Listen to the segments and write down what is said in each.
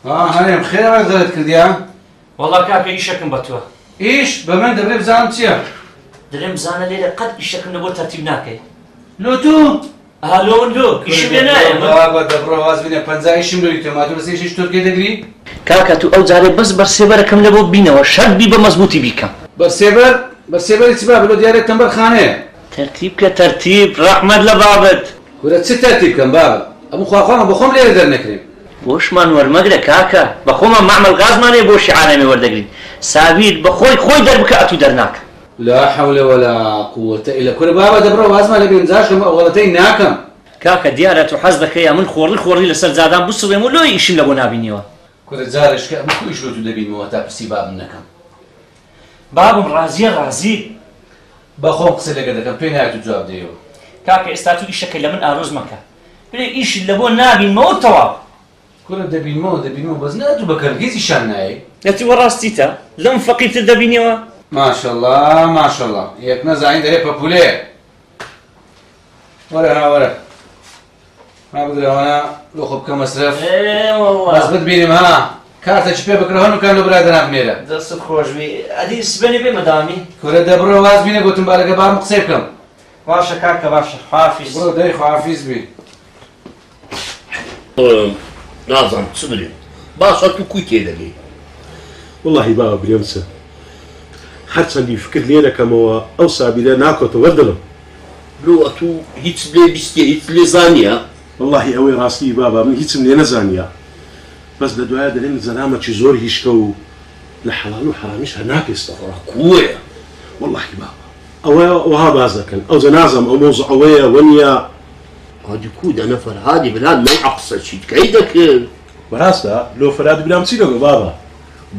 هانم خير غلط كرديا؟ والله كاكا إيشكم بتوه. إيش؟ بمن دبري بزانم تيا؟ دلهم بزانا ليلة قد إيشكم نبور ترتيب ناكي. لو تو؟ لو إيش بينايا؟ بابا دبرو واز بينا بنزا إيش ملوي تما تو بس إيش تركي دقري؟ كاكا تو أو زاري بس برسيبر كم نبور بينا وشرط بيبا مزبوطي بيكم. برسيبر يتسباب لو ديارك تنبر خانة. ترتيب كترتيب رحمة لبابت. كورة ست ترتيب كم بابا؟ أبو خواخونا بخوم ليه در نكريم؟ بوش من ورمقرة كاكا بخوما معمل غاز ماني بوش عالمي وردقري سابير بخوي دربك أتو درناك لا حول ولا قوة إلا كل بابا دبرو وازما اللي بينزاش غلطين ناكم كاكا ديارة حزدك يا من خوري لسر زادان بص ويمو لو يشين لغو نابينيوا كل زارش كأ مكو يشلو تدبين موتا بسي باب منكم بابم رازي بخوم قصة لقدكم توين هاتو جواب ديو كاكا استاتو إشكي لمن آروز مكا بلي إيش اللي بو نابين مو تواب كل دبين مو بس ناتو بكرقيزي شاناي نتي وراستيتا لم فقيت الدبينيوا ما شاء الله ياك نزع عند هي بابولير ورا ما بدري انا لو كم مصرف ايه والله بس بتبيني ما كارت شبيه بكرهن وكانوا برادنا بميله دست خوش بي ادي سبني بي مدامي كل دبرو واز بيني قلتم بالك بار مقصيكم باشا كاكا باشا حافظ برو داي حافظ بي نازم صبري باشا تو كوي كده والله بابا بريمسه حتى اللي فكر لينا كما اوصى بلا ناكو تودلم لو اتو هيتس بلي بيستي هيتس لي زانيا والله اوي راسي بابا من هيتس من زانيا بس لدواء دلين زلامة زور هيشكو لحلال وحرامش هناك استغرا كوية والله بابا او وها بازكن او زنازم او موضوع اويا ونيا هادي كود انا فرهادي بلاد ما يعقص شي كيدك وراسا لو فراد بلا مسيلو بابا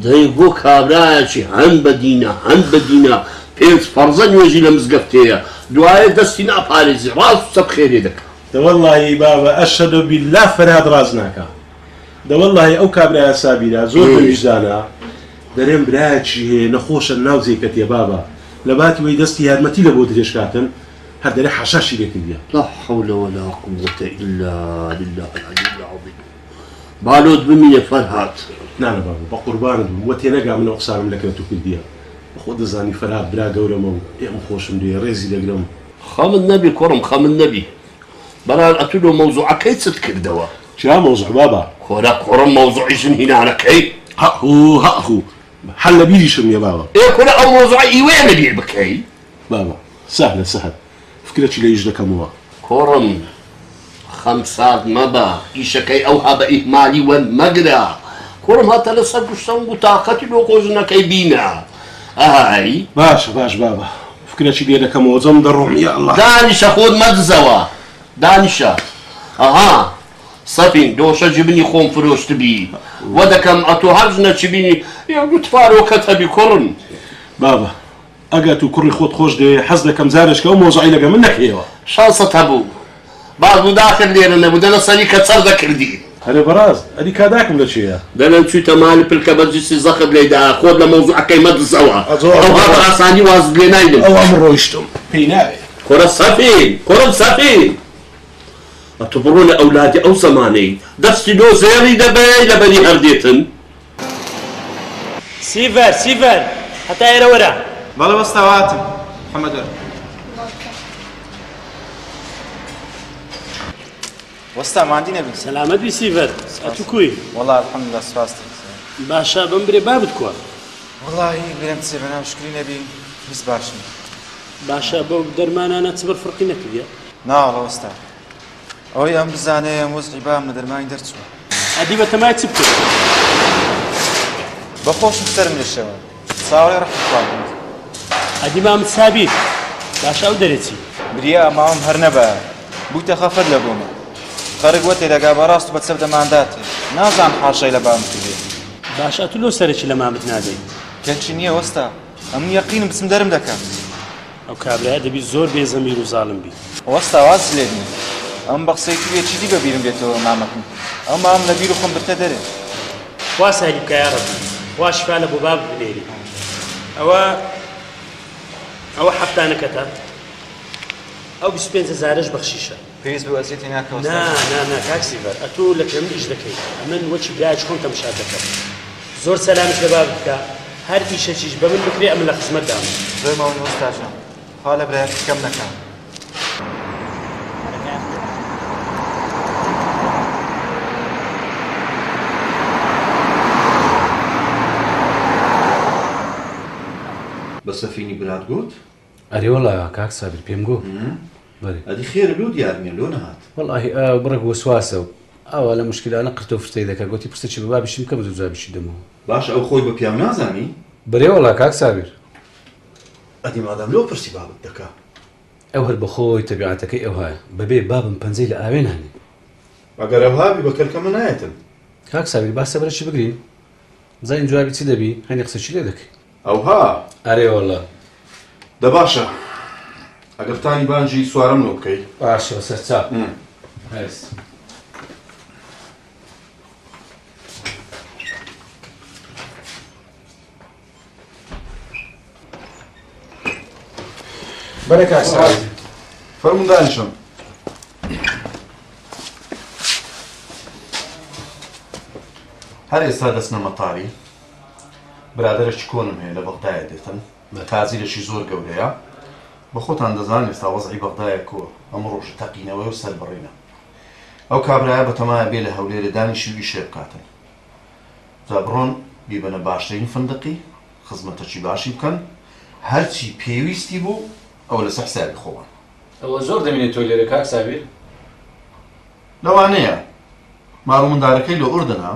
داي بو كابراچی هم بدینا پێنج فەرزە نوێژی لە مزگەفتەیە دوایە دەستی ناپارێزی ڕاست سەد خێرێ دەکەم ده والله بابا أشهد بالله فراد رازناكا ده والله أو كابرا سابيرا زور بيجزانا درين براچي نخوش الناو زيكت يا بابا لباتي ويدستي هادمتي لبود ريشكاتن هاد دري حشاشي ليك بيا لا حول ولا قوة إلا بالله العلي العظيم بالود بمية فرهاد نعم بابا بقربان وتينقع من أقسام لك تكل ديا خود زاني فراد برا قولمو يا مخوشم دي ريزي لقلم خام النبي كرم خام النبي برا أتلو موضوع كيف تذكر شا موضوع بابا كورا كرم موضوع يجن هنا على كي ها هو حل بيجيشم يا بابا إيه كورا أو موضوع إيوان بيع بكي بابا سهل فكرتش لي يجلك موا كرم خمسات مبا إيشكي أو هذا إهمالي والمقرى كرم هذا لسه قشتم بطاقتي لو قوزنا كي بينا هاي باش بابا فكرتش لي لك موا زم دروم يا الله دانشا خود مدزوا دانشا اها صفين دوشا جبني خوم فروش تبي ودكم اتو هرجنا تبيني يا تفارو كتبي كرن بابا اجاتو كري خود خوش دي حزده كم زارش كو موضوعي لقى منك ايوه شانصة ابو بعض داخل لينا بدنا صني كتصر ذكردي هلا براز ادي كاداك ولا شيء بدنا نشوي تمالي بالكبرجسي زخب ليدا خود لموضوع كي مدزوا او هذا راساني واز لينايدم او امر روشتم بيناي كرة صفين أتبرون أولادي أو زماني دستي دو زيري دبي لبني هرديتن سيفر حتى يرى ورا والله وستواتم محمد وستا ما عندي نبي سلامت بي سيفر أتوكوي والله الحمد لله سفاستك باشا بمبري بابتكوا والله بلم تسيبنا وشكري نبي بس باشا بو درمان أنا تصبر فرقي نكديا نا والله وستا أوي أم بزاني أم وزعي بام ندرمان درتسوا أدي بتما تسبتو بخوش مستر من الشباب صاوري رح تفاهم أدي ما متسابيت باشا ودرتي بريا معهم هرنبا بوتا خفر لبوما خرج وقتي لقى براست بتسبت مانداتي نازعن حاشي لبام كبير باشا أتلو سرش لما متنادي كنشينية وستا أم يقين بسم درم دكا أو كابل هذا بي زور بي زمير وظالم بي وستا واز ليدني أم بقصيتي بيه چيدي ببيرم بيتو مامكم أم نبيرو خم بتدري واسهلك يا رب واشفى لابو باب بليلي أو حتى أنا كتاب ئەو 25,000ش بەخشیشە. پێویست بە وەزیەتی ناکەوە. نا کاکسیڤەر ئەتۆ لە پێم ئیش دەکەیت ئەمن وەچی برایش خۆم تەماشا دەکەم. زۆر سەلامت لە باب بکە هەر ئیشەکیش بە من بکرێ ئەمن لە خزمەتدام. زۆر ماوەی وەستاشە ها لە برایەتی کەم نەکەم. بە سەفینی برات گوت؟ ئەرێ وەڵا کاک سابر پێم گوت ئەدی خێرە لۆ دیارمێ لۆ نەهات وەڵاهی ئەو بڕێک وەسواسە و ئەوە لە مشکلانە قرتە و فرتەی دەکات گوتی پرسە چی بە بابیشم کەم زوو جابیشی دەمەوە. باش ئەو خۆی بە پیاو نازانی؟ بەرێ وەڵا کاک سابر ئەدی مادام لۆ پرسی بابت دەکا ئەو هەر بەخۆی تەبیعەتەکەی ئەو هەیە بەبێ بابم پەنجەی لە ئاوێ نانێ. ئەگەر ئەو هابی بە کەرکەمە نایەتن. کاک سابر با سەبرەشی بگرین زانین جوابی چی دەبی هەنی قسەچی لێ دەکەی. ئەوها ئەرێ وەڵا دە باشە ئەگەر تانی بانجی سوارەم لۆ بکەی باشە بەسەر چاپ هەست. بەرە کاک سابر فەرموون دانیشم. هەر ئێستا دەستنە مەتاری برادەرێکی کۆنم هەیە لە بەغدایە دێتن تازیرێکی زۆر گەورەیە بە خۆتان دەزانن ئێستا وەزعی بەغدایە کۆ ئەمە ڕۆژ تەقینەوەی و سەربڕینە ئەو کابرایە بەتەمایە بێ لە هەولێرە دانیشی ویشێ بکاتن جا بڕۆن بیبەنە باشترین فندقی خزمەتەکی باشی بکەن هەرچی پێویستی بوو ئەو لەسەر حسابی خۆوان. ئەوە زۆر دەمێنێت تۆ لێرە کاک سابر لەوانەیە ماڵ منداڵەکەی لە ئوردنە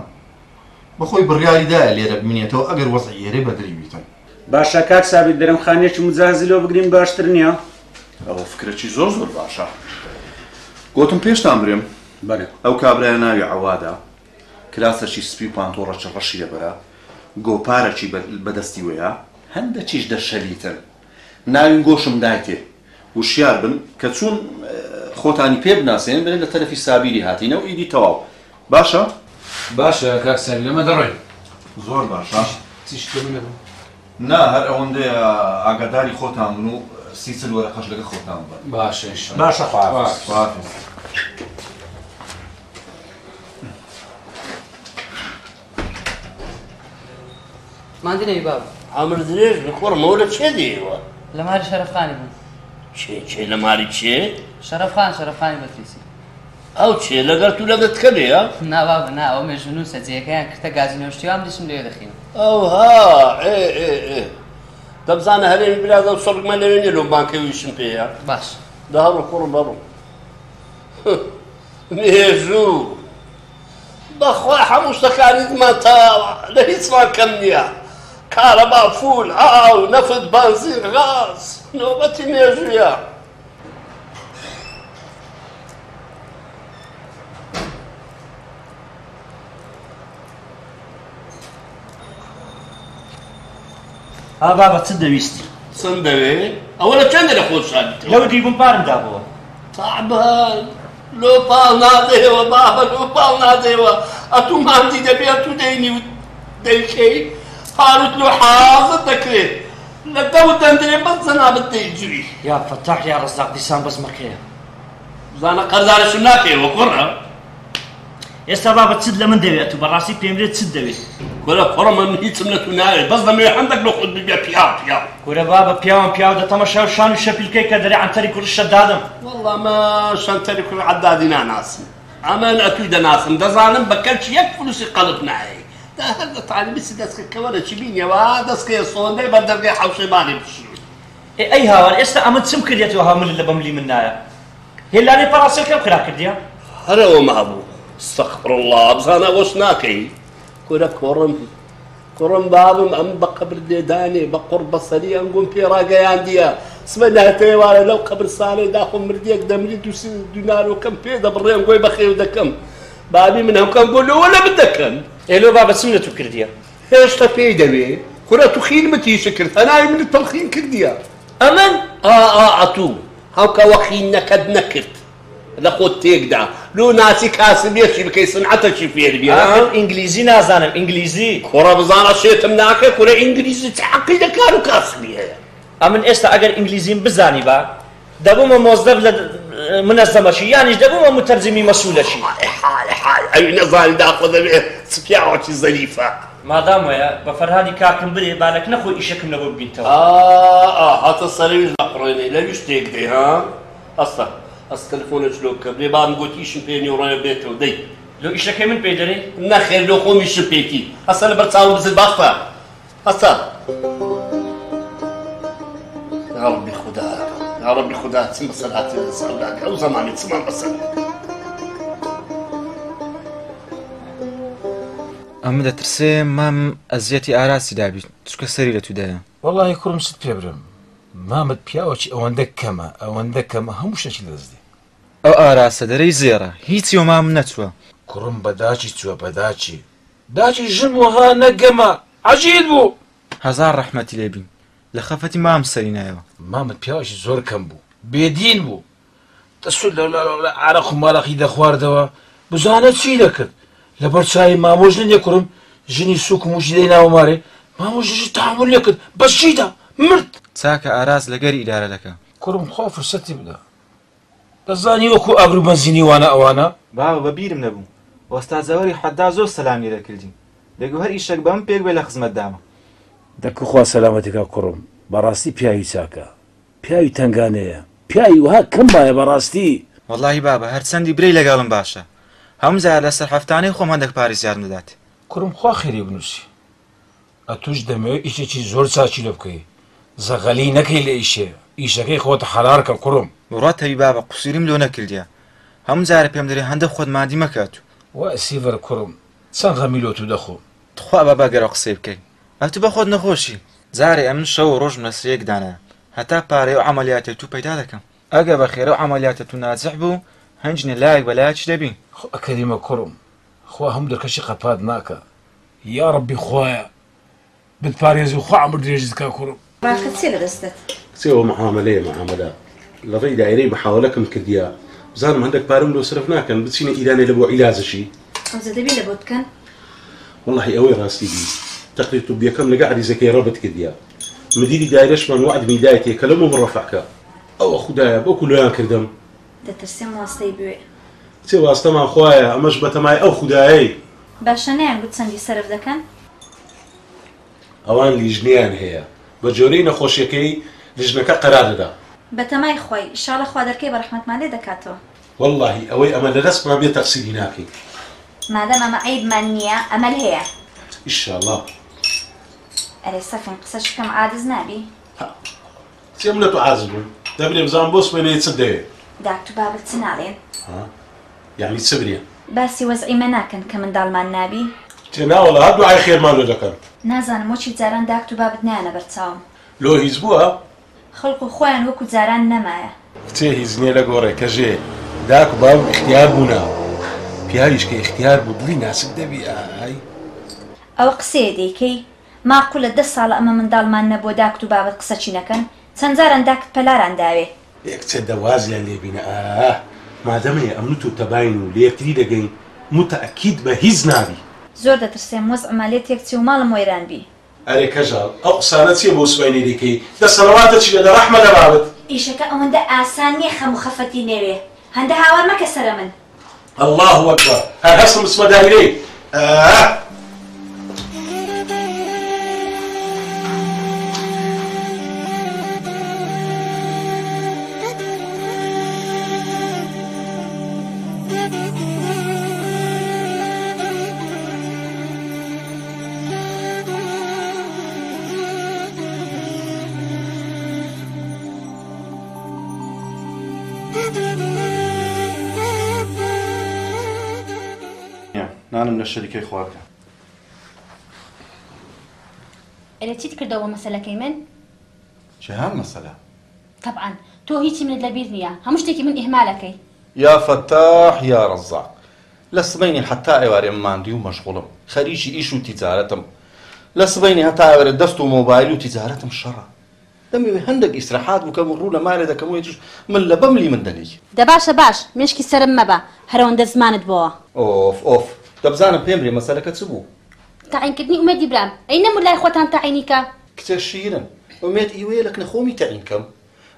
بەخۆی بڕیاریدایە لێرە بمینێتەوە ئەگەر وەزعی ئێرە بەدری بیتن. باشە کاک سابر دەرم خانێکی مجازی لۆ بگرین باشتر نییە؟ ئەوە فکرێکی زۆر زۆر باشە. گوتم پێشتان برێم ئەو کابرایە ناوی عەوادا کراسەکی سپی و پانتۆڕەکی ڕەشی لەبەرە گۆپارێکی بەدەستی وەیە هەندێکیش دەشەلیتن ناوین گۆشم دایتێ وشیار بن کە چوون خۆتانی پێ بناسێن بنێن لە تەرەفی سابیری هاتینە و ئیدی تەواو. باشە؟ باشە کاک سابر لەمە دەڕۆین. زۆر باشە. چیش دەمێنێ نا هەر ئەوەندەیە ئاگاداری خۆتان بن و 30 وەرەقەش لەگە خۆتان بن. باشە باشە خواحافظ. مادینەوی باب ئەمر درێژ بخۆڕمەوە لە چێ دێوە؟ لە ماری شەرەفخانی بوون. چێ لە ماری چێ؟ شەرەفخانی بەتریسی. ئەو چێ لەگەر تو لەگەت کەلەیە؟ نا بابە نا ئەو مێژنووسە جێگەیان کردە گازی نەوشتیوام دیسم لێ دەخینە. ئەوها دەبزانە هەرێمی برازە و سەڵکمە لەوێنێ لۆ بانکەویشم پێەیە. باش دا هەڕۆ کوڕم بەڕۆ مێژوو بەخوا هەموو شتەکانیتمان تاوە لە هیچمان کەم نییە کارەبا فول ئاو نەفت بانزین غاز نۆبەتی مێژوویە. ها بابە چ دەویستی؟ چەند دەوێ؟ ئەوە لە چەندە لە خۆشحالیتەوە؟ لەو دیبووم پارم دابەوە. تاعبان لۆ پاڵ نادەیەوە بابە لۆ پاڵ نادەیەوە ئەتوو ماندی دەبێ تو دەینی و دەیکەی پارت لۆ حازت دەکرێت لە دەو دەندرێ بەس جەنابەت دەیجووی. یا فەتاح یا ڕەزاق دیسان بەزمەکەیە. بزانە قەرزارەشم ناکەیەوە کوڕە. ئێستا بابە چت لە من دەوێت و بەڕاستی پێم لێت چت دەوێت؟ کۆرە کوڕە من هیچم لە تو ناوێت بەس دەمەوێ هەندێک لە خۆت ببێ پیاو. کورە بابە پیاوە دەتەمەشا و شان و شەپیلکەی کە دەرێ عەنتەری کوڕشە دادم. وەڵڵا ما شەنتەری کوڕ عەدادی ناناسم ئەمە ئەتووی دەناسم دەزانم بە کەلکی یەک فلوسی قەڵب نایە دا هەر لە تالیبیسی دەستکەوەرە چی بینیەوە دەستکەیە سۆندەی بە دەرگای حەوشەیمانی بشوی. ئەی هاوار ئێستا ئەمە چم کردێتەوە هەموو لە بەملی من نایە هێلانەی پەڕاسەکەم خرا کردیە؟ هەرەوە مابوو استەغفر الله بزانە ئەوەش ناکەی کورە کوڕم بابم ئەم بە قەبر لێدانێ بە قوڕ بەسەری ئەنگۆم پێ ڕاگەیاندیە سمە ناتەوێوارە لەو قەبر ساڵێ داخۆ مردیەک دەمری دونارۆکەم پێ دەبڕێم گۆی بەخێو دەکەم بابی من هەمکەم بۆ لەوە لە من دەکەن. ئێلۆ بابە چم لە تو کردیە؟ هێشتا پێی دەوێ کورە تو خینمەتیشە کرد هەناوی منت تەڵخین کردیە. ئەمن؟ ئەتوو هەوکەوە خینەکەت نەکرد لە خۆت تێکدا لۆ ناچی کاسبێکی بکەی سنعەتەکی فێر بێ. ئینگلیزی نازانم ئینگلیزی. کوڕە بزانە شێتم ناکەی کورە ئینگلیزی چ عەقیدە کار و کاسبی هەیە. ئەمن ئێستا ئەگەر ئینگلیزیم بزانی با دەبوومە مۆزدەب لە منەزەمەشی یانیش دەبوومە متەرجمی مەسئولەشی. حال ئەوی نەزانانی داخۆ دەبێت سپیاوەکی زەریفە. مادام وایە بە فەرهادی کاکم برێ بالێک نەخۆی ئیشەکەم لەبۆ ببینتەوە. هاتە سەرەویش نەقڕێنەی لەوی شتێک دەی ها؟ ئەستا ئەس تەلەفۆنەش لۆ بکە بێ بام گوتی ئیشم پێ نیوەڕۆیە بێتەوە دەی. لۆ ئیشەکەی من پێ دەرێ؟ نەخێر لۆ خۆمیشم پێکی. ئەستا لەبەر چاوم بزر باشە. ئەستا. يا ربي خدا يا ربي خدا تسمى صلاتي صلاتي أو زماني تسمى بصلاتي. ئەمە دەترسێ مام ئەزیەتی ئاراسی دابیت چکە سەری لە تودایە. وەڵی کوڕم ست پێ برم مامت پیاوەکی ئەوەندە کەمە هەموو شەکی دەستێ. ئەو ئاراسە دەرەی زێڕە هیچی و مام نەچووە. کوڕم بەداچی چووە بەداچی داچی ژن وها نەگەمە عەجیب بوو. هەزار ڕەحمەتی لێبین لە خەفەتی مام سەری نایەوە. مامت پیاوەکی زۆر کەم بوو بێدین بوو دەسوود لە عارەق و ماڵەقی دەخواردەوە بزانە چی دەکرد لەبەر چای مامۆژ نێ کوڕم ژنی سووک و موشی دەی ناوەمارێ مامۆژیش تاحمل نەکرد بەچیدا مرد. چاکە ئاراز لەگەری ئیدارە دەکە. کوڕم خوا فرسەتی بدە دەزانی وەکو ئاگر بەنزینی وانە ئەوانە. باوە بەبیرم نەبوو وەستاجەوەری حەدا زۆر سەلامی لەکردین دەگو هەر ئیشەک بەم پێک بێ لە خزمەت دامە. دەکو خوا سەلامەتێکا کوڕم بەڕاستی پیاوی چاکە پیاوی تەنگانەیە پیاوی وها کەم وایە بەڕاستی. وەڵڵاهی بابە هەرچەندی برەی لەگەڵم باشە هەموو زار لەسەر هەفتانەی خۆم هەندێک پارێز یارم دەدات. کوڕم خوا خێری بنووسی ئەتوش دەمەوێت ئیشێکی زۆر چاچی لە بکەی زەغەلی نەکەی لە ئیشێ ئیشەکەی خۆتە حەلارکە کوڕم. ڕاتەوی بابە قوسیریم لۆ نەکردیە هەموو جارە پێم دەرێ هەندە خۆت مادی مەکات و ئەسیڤەر کوڕم چەند غەمی لۆ تو دەخۆ تخوا بابا گەرە قسەی بکەین ئەتو بە خۆت نەخۆشی جارێ ئەمن شەو ڕۆژ مەسرەیەک دانە هەتا پارەی و عەمەلیاتێک تو پەیدا دەکەم ئەگە بە خێرە و عەمەلیاتە تو ناجح بوو هەنجنێ لایەک بەلایەکی دەبین. ئەکەریمە کوڕم خوا هەموو دەرکەشی قەپات ناکە یا ڕەبی خوایە بتپارێزی و خوا عەمر درێژت کا کوڕم. ڕاکەت چێ لە دەستت؟ کچێوە مەعامەلەیە مەعامەلە لە ڕێی دایرەی محاولەکەم کردیە بزانم هەندێک پارەم لۆ سرف ناکەن بچینە ئیرانێ لە بۆ عیلازەشی. ئەوزە دەبێت لە بۆ بکەن؟ وەڵڵاهی ئەوەی ڕاستی بی تەقریر توبیەکەم لەگە عریزەکەی ڕەبت کردیە مدیری دایرەشمان وعدمی دایەتێ کە لەمە بڕەفەکە ئەوە خوددایە بۆکو لۆیان کردم. دەترسێم واستەی بوێ. چێ واستەمان خوایە ئەمەش بەتەمای ئەو خوددایەی. باشە نەیان گوت چەندی سەرف دەکەن؟ ئەوان لیژنیان هەیە بە جۆرەی نەخۆشیەکەی لیژنەکە قەرار دەدا. بەتەمای خۆی ئیشاڵە خوا دەرکەی بە ڕەحمەتمان لێ دەکاتەوە. وەڵڵاهی ئەوەی ئەمە لە دەستمان بێت تەقسیری ناکەین. مادام ئەمە عیبمان نییە ئەمەل هەیە. ئیشاڵڵا. ئەرێ سەفین قسەشکەم عاجز نابی؟ چێم لە تو عاجز بووم دەبرێ بزانم بۆ سوێنەیە چ دەوێت. داکتو بابت چ ناڵێن؟ یعنی چ برێن؟ باسی وەزعیمە ناکەن کە منداڵمان نابی؟ تێ ناوەڵە هەر دوعای خێرمان لێ دەکەن. نازانم وەچی جاران داکتو بابت نیانە بەرچاوم. لۆ هیچ بووە؟ خەڵک و خۆیان وەکو جاران نەمایە. کچێ هیچ نییە لە گۆڕێ کەژێ داک و باو اختیار بوونا پیاویش کە اختیار بوو دڵی ناسک دەبی ئای. ئەوە قسەیە دەیکەی ماقوو لە 10 ساڵە ئەمە منداڵمان نەبووە داکت و بابت قسە چی نەکەن چەند جاران داکت پەلاران داوێ. یەکچە دەوازیان لێبینە مادەمەیە ئەمنوت و تەباین و لێکتری دەگەین متەئەکید بە هیچ نابی. زۆر دەترسێم وەزع مالێت تێکچی و ماڵم وەیران بی. ئەرێ کەژاڵ ئەو قسانە چییە بۆ سوێنی دەکەی دەسەڵاتە چی لە ڕەحمە دەبابێت ئیشەکە ئەوەندە ئاسان نییە خەم و خەفەتی نەوێ هەندە هاوار مەکە سەرە من. الله ئەکبەر هەر هەستم بچمە دایرەی نانم لە شەریکەی خواردە. ئەرێ چیت کردەوە مەسەلەکەی من؟ چێهان مەسەلە؟ طبعاً تۆ هیچی منت لەبیر نییە هەموو شتێکی من ئیهمالەکەی. یا فەتاح یا ڕەزاق لە سبەینی هەتا ئێوارێ ماندی و مەشغوڵم خەریکی ئیش و تیجارەتم لە سبەینی هەتا ئێوارێ دەست و مۆبایل و تیجارەتم شەڕە دەمەوێ هەندێک ئیسراحات بکەم و ڕوو لە مارێ دەکەم و هیچ من لە بەملی من دەنێ. دەباشە باش مێشکی سرم مەبە هەرەوەندە زمانت بۆوە. ئۆف دەبزانم پێم برێ مەسەلەکە چ بوو؟ تاعینکردنی ئومێدی برام ئەی نەمور لای خۆتان تاعینیکە. کتێ شیرن ئومێد ئیوەیە لەکنە خۆمی تاعین کەم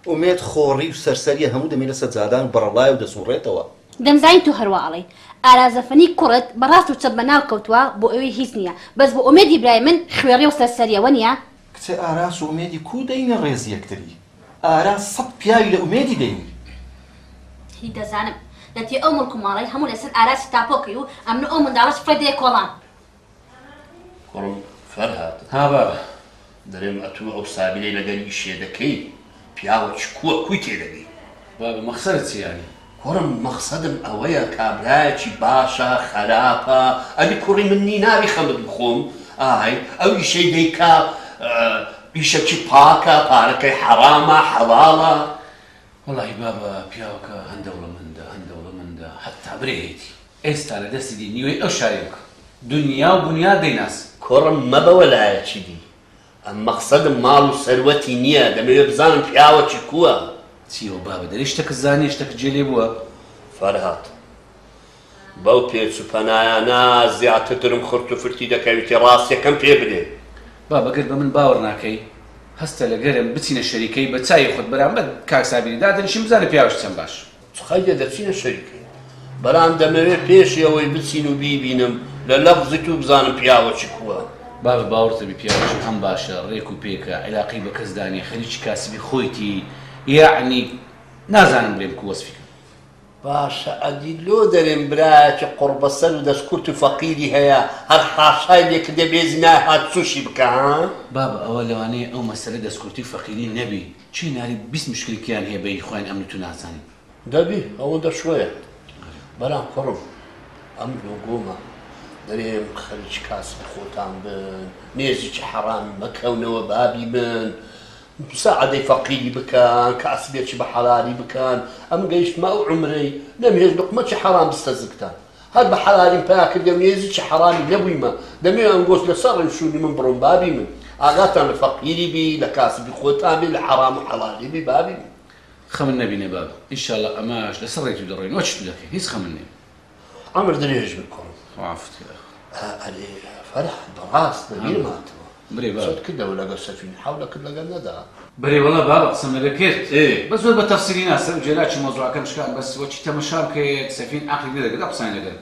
ئومێد خۆڕی و سەرسەریە هەموو دەمێ لە سەجادان بەڕەڵای و دەسوڕێتەوە. دەمزین تو هەروەڵی ئارازەفەنی کوڕت بەڕاست و چەپ بەناو کەوتووە بۆ ئەوەی هیچ نییە بەس بۆ ئومێدی برای من خوێڕی و سەرسەریەوە نییە؟ کچە ئاراس و ئومێدی کو دەینە ڕێز یەکتری ئاراس سەد پیاوی لە ئومێدی دەینی. هی دەزانم دەتی ئەو مڵک و ماڵی هەموو لەسەر ئاراسی تاپۆکەی و ئەمن ئەو منداڵەش فەردەیە کۆڵان. کوڕم فەرهاد ها بابا دەرێم ئەتوو ئەو سابیلەی لەگەری شێ دەکەی پیاوە کووە کوی تێدەگەی. بابا مەقسەدت چییانی؟ کوڕم مەقسەدم ئەوەیە کابرایەکی باشە خەراپە ئەبی کوڕی من نی ناوی خەمت بخۆم ئای ئەو ئیشەی دەیکا ئیشەکی پاکە پارەکەی حەرامە حەڵاڵە. وەڵی بابا پیاوەکە هەندەوڵەمەندە حەتا برێتی ئێستا لە دەستی دی نیوەی ئەو شاری بکە دنیا و بنیا دەیناس. کوڕم مەبەوە لایەکی دی ئەم مەقسەدم ماڵ و سەروەتی نییە دەمەوێت بزانم پیاوەکی کووە. چیوە بابا دەری شتێکە زانی شتێک جێلێ بووە؟ فەرهاد بەو پێچ و پەنایانە زیاترم خورت و فرتی دەکەویتی ڕاستیەکەم پێ بدێ. بابا گەر بە من باوەڕ ناکەی هەستە لەگەرم بچینە شەریکەی بە چای خۆت بەرامبەر کاک سابیری دادەنیشم بزانە پیاوەش چەند باش. خەیدە دەچینە شەریکەی بەرام دەمەوێت پێشی ئەوەی بچین و بیبینم لە لەفزت و بزانم پیاوەکی کووە. بابا باوەڕتەبی پیاوەشی هەم باشە ڕێک و پێکە عیلاقی بە کەسدانی خەریکی کاسبی خۆیتی یعنی نازانم لێم کووەسفیکە. باشە ئەدی لۆ دەرێن برایەکی قوربەسەر و دەستکورت و فەقیری هەیە هەر حاشای لێکردە بێزی ناهات چوشی بکە ها؟ بابا ئەوە لەوانەیە ئەو مەسەلە دەستکورتی و فەقیری نەبی چی ناری 20 مشکلکیان هەیە بەی خۆیان ئەم تو نازانین. دەبی ئەوە دەشوەیە بەرام کوڕم ئەم لۆگۆمە دەرێم خەریکی کاسبی خۆتان بن نێزێکی حەرام مەکەونەوە بابی من ساعدەی فەقیری بکەن کاسبێکی بە حەلالی بکەن ئەم گەیشتمە ئەو عمرەی نەمهێز لقمەکی حەرام بستە زگتان هەر بە حەلالیم پیا کردە و نێزێکی حەرامی نەبوویمە دەمێ ئەنگۆست لەسەر ڕێشوونی من بڕۆم بابی من ئاگاتان لە فەقیری بی لە کاسبی خۆتان بی لە حەرام و حەلالی بی بابی من. خەمن نەبینێ بابا ئینشاڵڵا ئەماش لەسەر ڕێکی دەڕۆین وەچ تو دەکەی هیچ خەمن نێ. ئەمر درێژ بکڕم عافت ئەلێ فەرهاد بەڕاست دەبیرم هاتەوە برێ بابا چۆت کردەوە لەگەڵ سەفین حەولەکرد لەگەڵ نەدا. برێ وەڵا بابا قسەم لەگە کرد بە زۆر بە تەفسیری ناسەر جێلاکی مۆزوعەکەم شکان بەس وەچی تەمەشام کە سەفین عەقلی نەدەگرێت قسانی لەگەر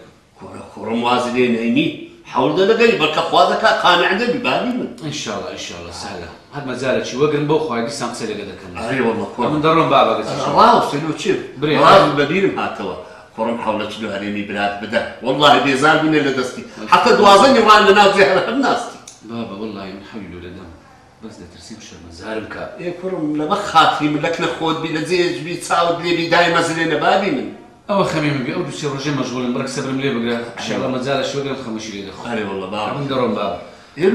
کوڕم وازی لێ نەینی حەول دەگەری بەڵکە خوا دەکات قانع دەبی بابی من. ئینشاڵڵا سهلە هەر مەجالێکی وەگرن بۆ خۆی دیسان قسە لەگە دەکەم. ئەرێ وەڵا کوڕم من دەڕۆم بابا ڕاستە لۆ چێ برێ بەبیرم هاتەوە کوڕم حەولەکی لۆ هەرێمی برات بدە وەڵڵاهی بێزار بوونێ لە دەستی حەتا دوازەنی ڕان لە ناو جێهەر هەم ناستی. بابا وەڵڵاهی من حەوی لۆ دەدەم بەس دەترسیم شەرمەزارم کە کوڕم لەمە خاتری ملەک نەخۆت بی لە جێژبی چاوت لێبی دای مەزرێنە بابی من. ئەوە خەمی من بێ ئەو دووسێ ڕۆژێ مەشغوڵم بڕک سەبرم لێ بگرە ئینشاڵڵا مەجالەش وەگرم خەمەشی لێ دەخۆم. ئەرێ وەڵڵا بابا من دەڕۆم بابا.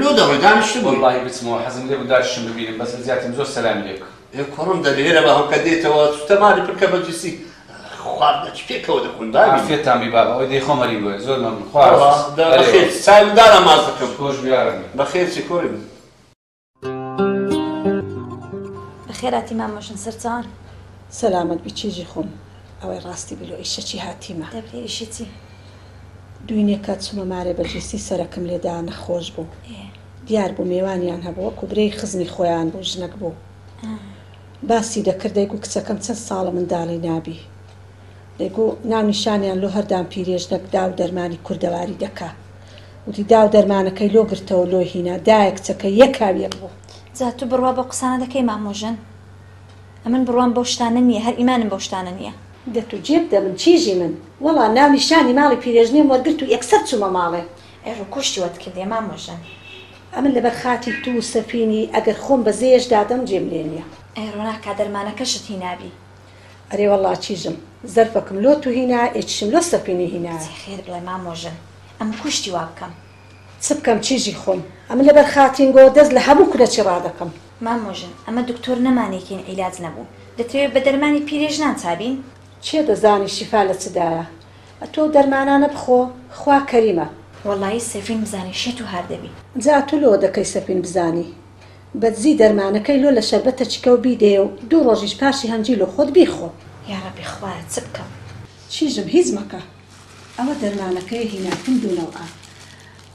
لۆ دەڕۆی دانیشتم وەڵڵاهی بچمەوە حەزم لێ بەداشتم ببینم بەس زیاترم زۆر سەلامی لێ بکە. کوڕم دەبێرە بە هەم کە دێتەوە تەماری پرکە بەجیسی خواردنەکی پێکەوە دەخۆن بابی. عافیەتان بی بابا ئەوەی دەی خۆمەری بۆیە زۆر مەمنون. بەخێر چایم دارە ماز دەکەم. خۆش بیارم. بەخێر چی کوڕی من. بەخێراتی مامۆژن سەرچان. سەلامەت بی چێژی خۆم ئەوەی ڕاستی بلۆ ئیشەکی هاتیمە. دەبێ ئیشی چی؟ دوینێکە چوومە مارێ بەرجستی سەرەکەم لێدا نەخۆش بوو. دیار بوو میێوانیان هەبوو وەکو برەی خزمی خۆیان بوو ژنەک بوو. باسی دەکرد دەیگو کچەکەم چەند ساڵە منداڵی نابی. دەیگو ناونیشانیان لۆ هەردام پیرێژنەک دا و دەرمانی کوردەواری دەکا. وتی دا و دەرمانەکەی لۆ گرتەوە لۆ هینا دایە کچەکە یەکاویەک بوو. جا تو بڕوا بۆ قسانە دەکەی مامۆژن؟ ئەمن بڕوان بەو شتانە نییە هەر ئیمانم بەو شتانە نییە. دەتو جێب دەبن چیژی من وەڵا ناونیشانی ماڵی پیرێژنێم وەرگرت و یەکسەر چوومە ماڵێ. ئێڕۆ کوشتی وەت کردێ مامۆژن. ئەمن لەبەر خاتی تو و سەفینی ئەگەر خۆم بە زێش دادەم جێم لێ نییە. ئێڕۆ ناکا دەرمانەکەشت هینابی. ئەرێ وەڵا چیژم زەرفەکەم لۆ تو هینا ئێچشم لۆ سەفینی هینا. خێر بڵێ مامۆژن ئەم کوشتی وا بکەم. چ بکەم چیژی خۆم ئەمە لەبەر خاتینگۆ دەست لە هەموو کورەچی ڕادەکەم. مامۆژن ئەمە دکتۆر نەمانێکین عیلاج نەبوو دەتەوێت بە دەرمانی پیرێژنان چابین؟ چێ دەزانی شیفا لە چدایە؟ ئەتۆ دەرمانانە بخۆ خوا کەریمە. وەڵڵاهی سەفین بزانی شێت و هەر دەبی. جا تو لۆ دەکەی سەفین بزانی بەدزی دەرمانەکەی لۆ لە شەربەتە چکە و بیدێ و 2 ڕۆژیش پاشی هەنجی لۆ خۆت بیخۆ. یارەبی خوایە چ بکەم؟ چیژم هیچ مەکە ئەوە دەرمانەکەی هیناکن دوونەوە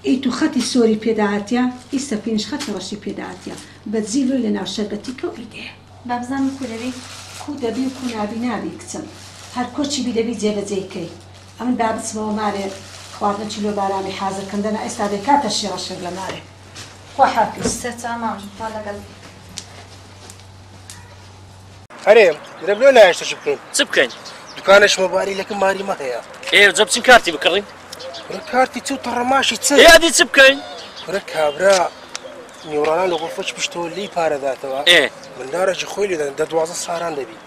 ئەی تو خەتی سۆری پێداهاتیە ئی سەفینش خەتی ڕەشی پێداهاتیە بەدزی لۆی لە ناو شەربەتی کە و بیدێ. بابزانم کو دەبی؟ کو دەبی و کو نابی نابی کچم هەر کۆچی بی دەبی جێبەجێکەی ئەمن با بچمەوە مارێ خواردن چیلۆ بارانی حازرکردنە ئێستا دەی کاتە شێڕەشێر لە مارێ خوا حافظ سەتا ماژم خوا لەگەڵ هەرێم لە بلۆ نایشتە چ بکەین چ بکەین دوکانش مۆبایلی لەکەم ماریمە هەیە ئێ جە بچین کارتی بکڕین کارتی چ و تەڕەماشی چ یادی چ بکەین کورە کابرا نیوڕانان لە غرفەش پشتەوە لی پارەداتەوە مندارێکی خۆی لێدەن 12 ساران دەبی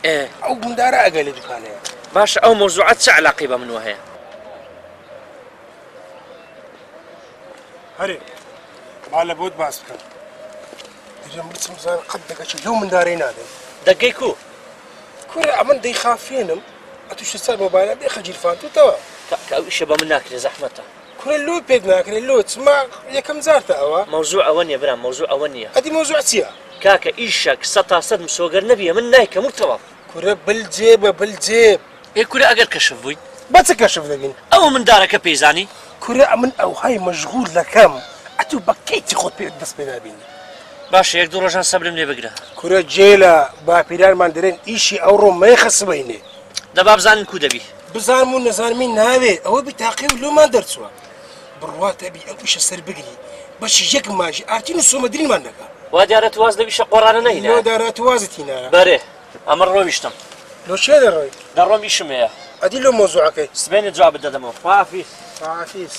ئەو مندارە ئەگە لە دوکانەیە باشە ئەو مۆزوعەت چه علاقی بە منوە هەیە هەرێ با لە بۆت باس بکەم دەژێم بچم بزانم قەت دەکەچی لەو مندارەی نادەم دەگەی کو کورە ئەمن دەی خافێنم ئەتوشتە سەر مۆبایلە بێ خەجیرفانتوتەوە کە ئەو ئیشە بە من ناکرێ زەحمەتە کورە لۆ پێک ناکرێت لۆ چما یەکەم جارتە ئەوە مەوزوع ئەوە نییە برام مەوزوع ئەوە نییە ئەدی مۆزوع چییە کاکە ئیشەک 100 مسۆگەر نەبیە من نایکەم وتەوە کورە بلجێبە بلجێب کورە ئەگەر کەشف بووین بە چ کەشف دەبین ئەوە مندارەکە پێیزانی کورە ئەمن ئەوهای مەشغول دەکەم ئەتوو بەکەیتی خۆت پێ دەست پێ نابینی باشە یەک دوو ڕۆژان سەبرم لێ بگرە کورە جێلە باپیرانمان دەرێن ئیشی ئەوڕۆ مەیخەسبەینێ دەبا بزانن کو دەبی بزانم و نەزانمی ناوێ ئەوە بتاقی و لۆمان دەرچووە بڕواتە بی ئەو ئیشە سەر بگری بەشی یەک ماژی ئارتین و سۆمەدرینمان دەکە وا دیارە تواز لە ویشە قۆڕانە نەهینە لۆ دارە توازت هینایە بەرێ ئەمە ڕۆیشتم لۆ چێ دەڕۆی دەڕۆم ئیشم هەیە ئەدی لۆ مۆزوعەکەی سبێنێ جواب بدەدەمەوە خواحافیز خواحافیز